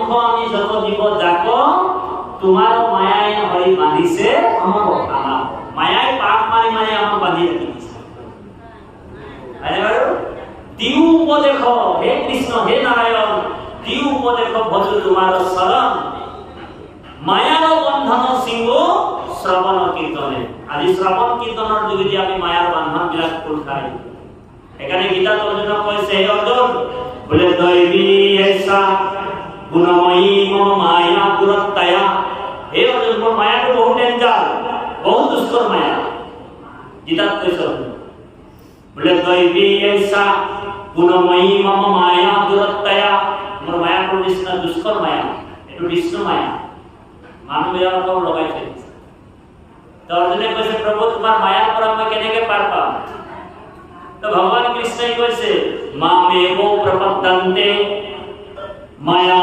অংশ আমি যত জীব যাক তোমার মায়ায় হরি বাঁধিছে আমার মায়ায় পাক মারি মারি আমাক বাঁধি রাখিছে। আরে বারো দিউ উপদেশ হে কৃষ্ণ হে নারায়ণ দিউ উপদেশ ভজ তোমার শরণ মায়ার বন্ধন সিংহ শ্রবণ কীর্তনে। আজি শ্রবণ কীর্তনের যোগেদি আমি মায়ার বন্ধন বিলাক খুল খাই। এখানে গীতা অর্জুন কইছে হে অর্জুন বলে দৈবী এসা গুণময়ী মম মায়া পুরত্তয়া। হে অর্জুন মোর মায়াটো বহুত ডেঞ্জার বহুত দুষ্কর মায়া। গীতা কইছে বলে দৈবী এসা গুণময়ী মম মায়া পুরত্তয়া। মোর মায়াটো নিষ্ণা দুষ্কর মায়া এটো বিষ্ণু মায়া মানুষ এরকম লগাইছে। তো অর্জুনে কইছে প্রভু তোমার মায়ার পর আমি কেনেকে পার পাম? তো ভগবান কৃষ্ণই কইছে মামেবো প্রপদ্যন্তে মায়া